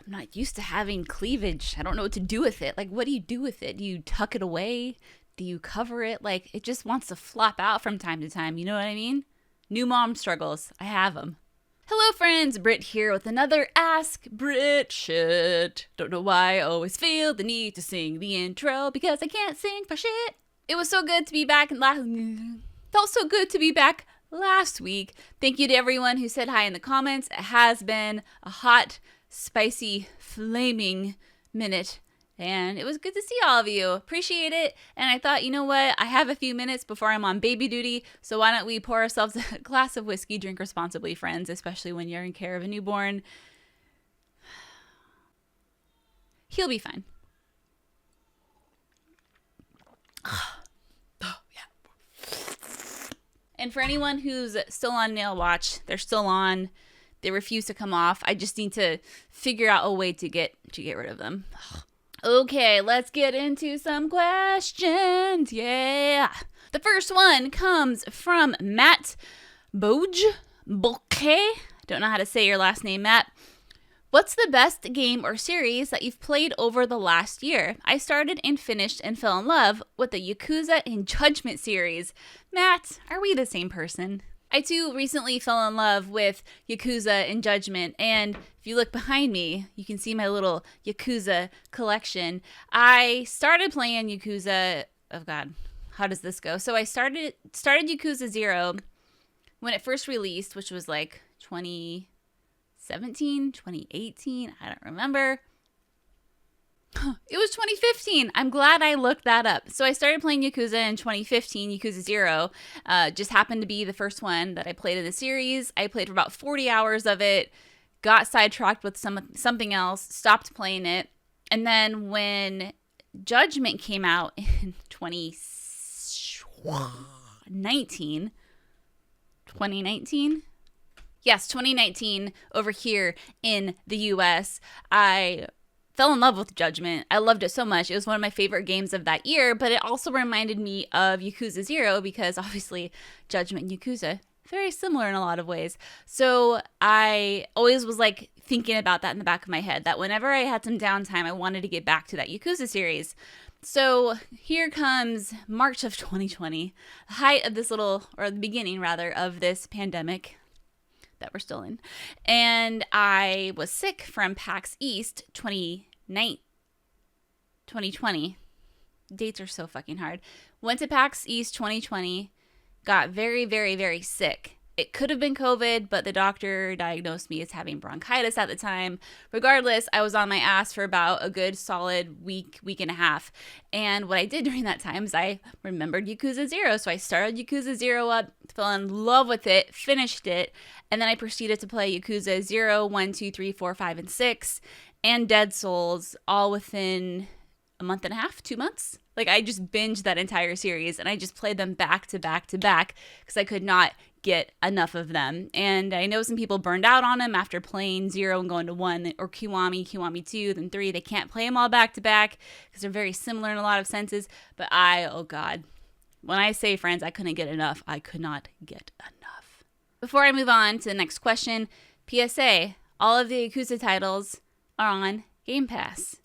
I'm not used to having cleavage. I don't know what to do with it. Like, what do you do with it? Do you tuck it away? Do you cover it? Like, it just wants to flop out from time to time. You know what I mean? New mom struggles. I have them. Hello friends, Britt here with another Ask Britt Shit. Don't know why I always feel the need to sing the intro because I can't sing for shit. It was so good to be back felt so good to be back last week. Thank you to everyone who said hi in the comments. It has been a hot, spicy, flaming minute. And it was good to see all of you. Appreciate it. And I thought, you know what? I have a few minutes before I'm on baby duty. So why don't we pour ourselves a glass of whiskey, drink responsibly, friends, especially when you're in care of a newborn. He'll be fine. And for anyone who's still on nail watch, they're still on. They refuse to come off. I just need to figure out a way to get rid of them. Okay, let's get into some questions. Yeah. The first one comes from Matt Bouquet. Don't know how to say your last name, Matt. What's the best game or series that you've played over the last year? I started and finished and fell in love with the Yakuza and Judgment series. Matt, are we the same person? I too recently fell in love with Yakuza and Judgment, and if you look behind me, you can see my little Yakuza collection. I started playing Yakuza, oh god, how does this go? So I started Yakuza 0 when it first released, which was like 2017, 2018, I don't remember. It was 2015. I'm glad I looked that up. So I started playing Yakuza in 2015, Yakuza 0. Just happened to be the first one that I played in the series. I played for about 40 hours of it, got sidetracked with something else, stopped playing it. And then when Judgment came out in 2019, yes, 2019, over here in the US, I fell in love with Judgment. I loved it so much. It was one of my favorite games of that year, but it also reminded me of Yakuza 0 because obviously Judgment and Yakuza, very similar in a lot of ways. So I always was like thinking about that in the back of my head, that whenever I had some downtime, I wanted to get back to that Yakuza series. So here comes March of 2020, the height of this or the beginning rather, of this pandemic that we're still in. And I was sick from PAX East 2020. Dates are so fucking hard. Went to PAX East 2020, got very, very, very sick. It could have been COVID, but the doctor diagnosed me as having bronchitis at the time. Regardless, I was on my ass for about a good solid week and a half. And what I did during that time is I remembered Yakuza 0. So I started Yakuza 0 up, fell in love with it, finished it, and then I proceeded to play Yakuza 0, 1, 2, 3, 4, 5, and 6, and Dead Souls all within a month and a half, 2 months. Like, I just binged that entire series, and I just played them back to back to back because I could not get enough of them. And I know some people burned out on them after playing 0 and going to 1, or Kiwami 2, then 3. They can't play them all back to back because they're very similar in a lot of senses. But oh god, when I say, friends, I couldn't get enough. I could not get enough. Before I move on to the next question, PSA, all of the Yakuza titles are on Game Pass.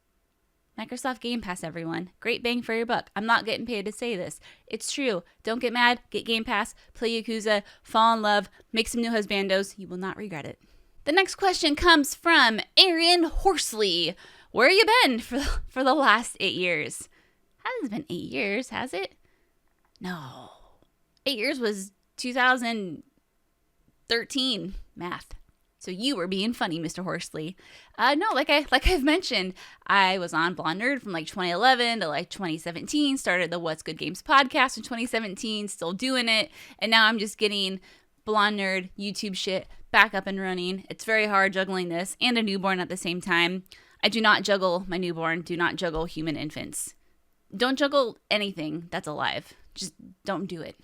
Microsoft Game Pass, everyone. Great bang for your buck. I'm not getting paid to say this. It's true. Don't get mad. Get Game Pass. Play Yakuza. Fall in love. Make some new husbandos. You will not regret it. The next question comes from Aaron Horsley. Where you been for the last 8 years? Hasn't been 8 years, has it? No. 8 years was 2013. Math. So you were being funny, Mr. Horsley. No, like I've mentioned, I was on Blonde Nerd from like 2011 to like 2017. Started the What's Good Games podcast in 2017. Still doing it. And now I'm just getting Blonde Nerd YouTube shit back up and running. It's very hard juggling this and a newborn at the same time. I do not juggle my newborn. Do not juggle human infants. Don't juggle anything that's alive. Just don't do it.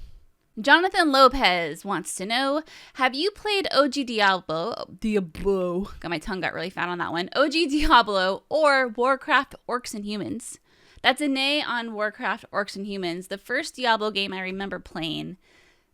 Jonathan Lopez wants to know, have you played OG Diablo? My tongue got really fat on that one. OG Diablo or Warcraft Orcs and Humans? That's a nay on Warcraft Orcs and Humans, the first Diablo game I remember playing.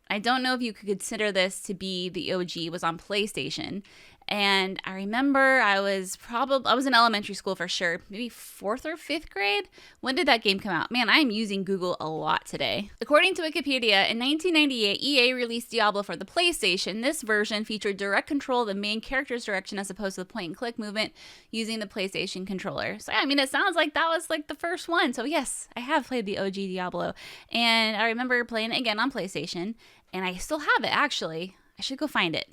I don't know if you could consider this to be the OG. It was on PlayStation. And I remember I was in elementary school for sure, maybe 4th or 5th grade. When did that game come out? Man, I am using Google a lot today. According to Wikipedia, in 1998, EA released Diablo for the PlayStation. This version featured direct control of the main character's direction as opposed to the point and click movement using the PlayStation controller. So yeah, I mean, it sounds like that was like the first one. So yes, I have played the OG Diablo. And I remember playing it again on PlayStation, and I still have it actually. I should go find it.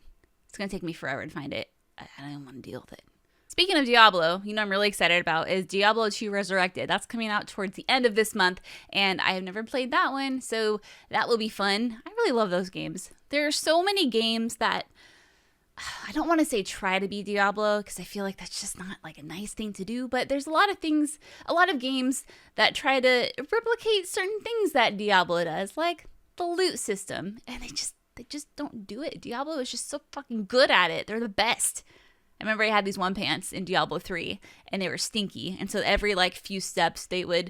It's going to take me forever to find it. I don't want to deal with it. Speaking of Diablo, I'm really excited about is Diablo 2 Resurrected. That's coming out towards the end of this month, and I have never played that one, so that will be fun. I really love those games. There are so many games that I don't want to say try to be Diablo because I feel like that's just not like a nice thing to do, but there's a lot of games that try to replicate certain things that Diablo does, like the loot system, and they just don't do it. Diablo is just so fucking good at it. They're the best. I remember I had these one pants in Diablo 3 and they were stinky. And so every like few steps they would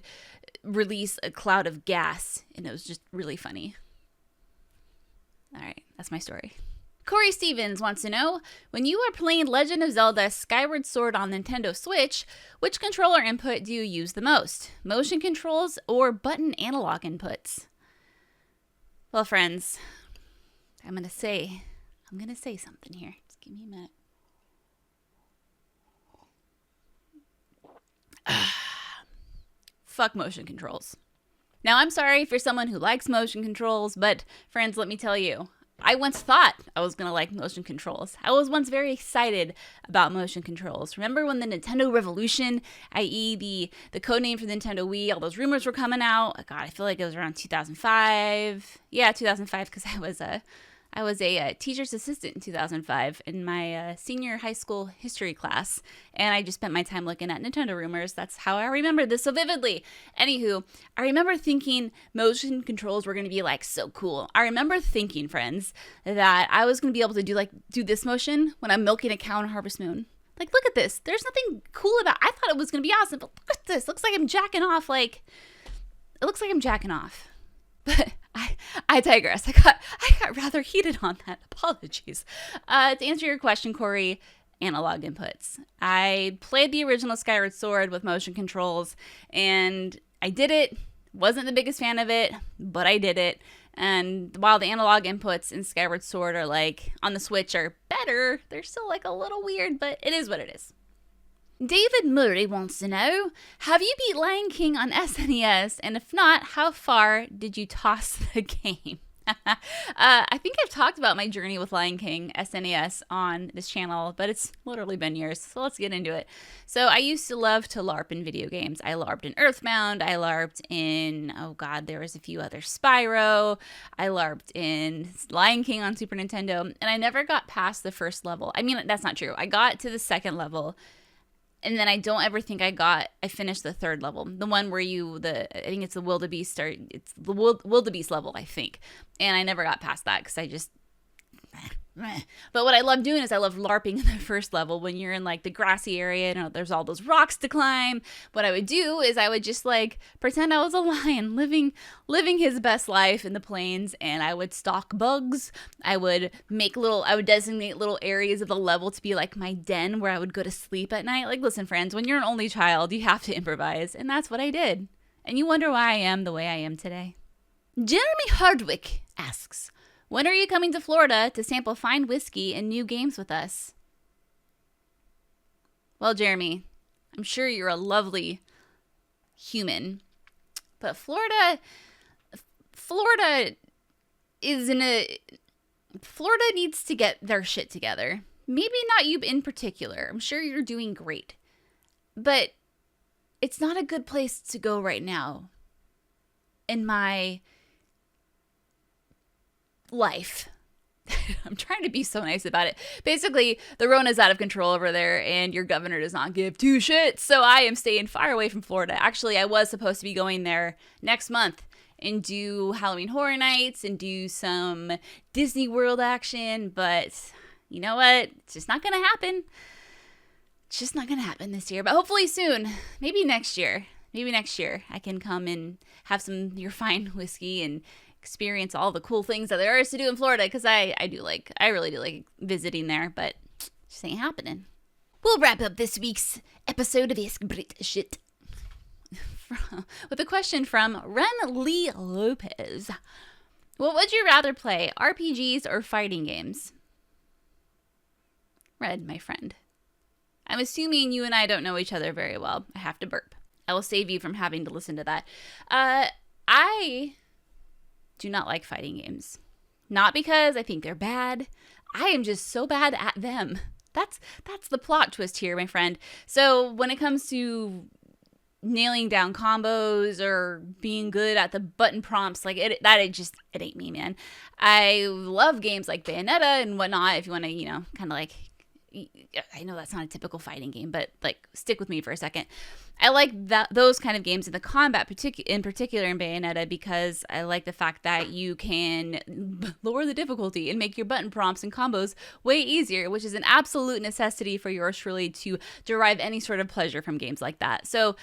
release a cloud of gas and it was just really funny. All right, that's my story. Corey Stevens wants to know, when you are playing Legend of Zelda Skyward Sword on Nintendo Switch, which controller input do you use the most? Motion controls or button analog inputs? Well, friends, I'm gonna say something here. Just give me a minute. Fuck motion controls. Now, I'm sorry for someone who likes motion controls, but friends, let me tell you, I once thought I was gonna like motion controls. I was once very excited about motion controls. Remember when the Nintendo Revolution, i.e. the codename for the Nintendo Wii, all those rumors were coming out? God, I feel like it was around 2005. Yeah, 2005, because I was a teacher's assistant in 2005 in my senior high school history class, and I just spent my time looking at Nintendo rumors. That's how I remember this so vividly. Anywho, I remember thinking motion controls were going to be like so cool. I remember thinking, friends, that I was going to be able to do this motion when I'm milking a cow in Harvest Moon. Like, look at this. There's nothing cool about it. I thought it was going to be awesome, but look at this. Looks like I'm jacking off. It looks like I'm jacking off. But I digress. I got rather heated on that. Apologies. To answer your question, Corey, analog inputs. I played the original Skyward Sword with motion controls, and I did it. Wasn't the biggest fan of it, but I did it. And while the analog inputs in Skyward Sword are like on the Switch are better, they're still like a little weird, but it is what it is. David Murray wants to know, have you beat Lion King on SNES? And if not, how far did you toss the game? I think I've talked about my journey with Lion King SNES on this channel, but it's literally been years, so let's get into it. So I used to love to LARP in video games. I LARPed in Earthbound, I LARPed in, oh god, there was a few other, Spyro, I LARPed in Lion King on Super Nintendo, and I never got past the first level. I mean, that's not true. I got to the second level, and then I don't ever think I finished the third level. The one where I think it's the wildebeest, or it's the wildebeest level, I think. And I never got past that because I just, But what I love doing is I love LARPing in the first level when you're in like the grassy area and there's all those rocks to climb. What I would do is I would just like pretend I was a lion living his best life in the plains, and I would stalk bugs. I would designate little areas of the level to be like my den where I would go to sleep at night. Like, listen, friends, when you're an only child, you have to improvise, and that's what I did. And you wonder why I am the way I am today. Jeremy Hardwick asks, when are you coming to Florida to sample fine whiskey and new games with us? Well, Jeremy, I'm sure you're a lovely human, but Florida needs to get their shit together. Maybe not you in particular. I'm sure you're doing great, but it's not a good place to go right now in my life. I'm trying to be so nice about it. Basically, the Rona's out of control over there, and your governor does not give two shits, so I am staying far away from Florida. Actually, I was supposed to be going there next month and do Halloween Horror Nights and do some Disney World action, but you know what? It's just not going to happen. It's just not going to happen this year, but hopefully soon. Maybe next year. I can come and have some of your fine whiskey and experience all the cool things that there is to do in Florida, because I really do like visiting there, but it's Just ain't happening. We'll wrap up this week's episode of Ask Britt Shit with a question from Ren Lee Lopez. What would you rather play, RPGs or fighting games? Red, my friend. I'm assuming you and I don't know each other very well. I have to burp. I will save you from having to listen to that. I do not like fighting games. Not because I think they're bad. I am just so bad at them. That's the plot twist here, my friend. So when it comes to nailing down combos or being good at the button prompts, like it ain't me, man. I love games like Bayonetta and whatnot. If you want to, kind of like, I know that's not a typical fighting game, but like stick with me for a second. I like those kind of games in the combat in particular in Bayonetta because I like the fact that you can lower the difficulty and make your button prompts and combos way easier, which is an absolute necessity for yours truly to derive any sort of pleasure from games like that. So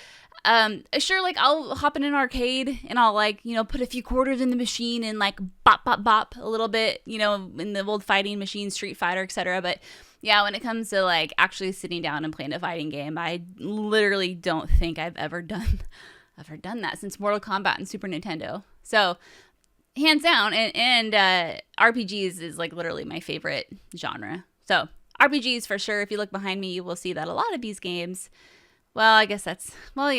sure, like I'll hop in an arcade and I'll like, put a few quarters in the machine and like bop, bop, bop a little bit, in the old fighting machine, Street Fighter, etc. But yeah, when it comes to like actually sitting down and playing a fighting game, I literally don't think I've ever done that since Mortal Kombat and Super Nintendo. So hands down, and RPGs is like literally my favorite genre. So RPGs for sure. If you look behind me, you will see that a lot of these games. Well, I guess I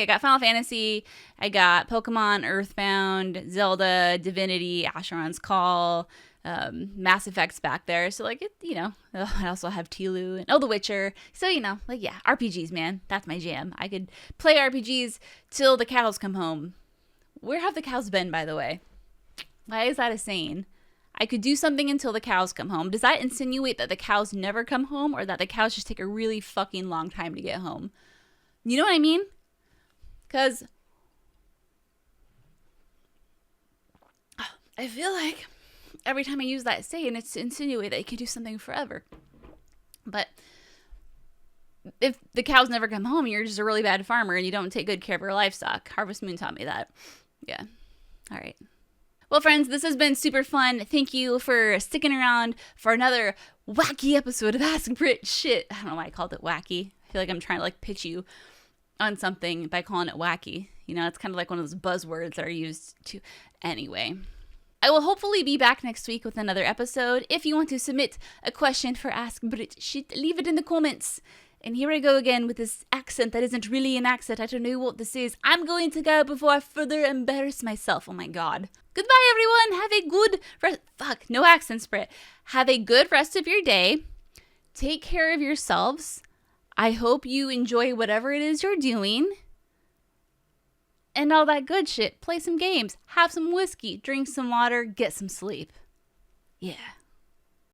got Final Fantasy, I got Pokemon, Earthbound, Zelda, Divinity, Asheron's Call, Mass Effect's back there. So like I also have Tilu and The Witcher. So like yeah, RPGs, man, that's my jam. I could play RPGs till the cows come home. Where have the cows been, by the way? Why is that a saying? I could do something until the cows come home. Does that insinuate that the cows never come home, or that the cows just take a really fucking long time to get home? You know what I mean? Because I feel like every time I use that saying, it's to insinuate that you can do something forever. But if the cows never come home, you're just a really bad farmer and you don't take good care of your livestock. Harvest Moon taught me that. Yeah. All right. Well, friends, this has been super fun. Thank you for sticking around for another wacky episode of Ask Britt Shit. I don't know why I called it wacky. I feel like I'm trying to like pitch you on something by calling it wacky. It's kind of like one of those buzzwords that are used to. Anyway, I will hopefully be back next week with another episode. If you want to submit a question for Ask Britt Shit, leave it in the comments. And here I go again with this accent that isn't really an accent. I don't know what this is. I'm going to go before I further embarrass myself. Oh my god. Goodbye, everyone. Have a good no accents, Britt. Have a good rest of your day. Take care of yourselves. I hope you enjoy whatever it is you're doing. And all that good shit. Play some games. Have some whiskey. Drink some water. Get some sleep. Yeah.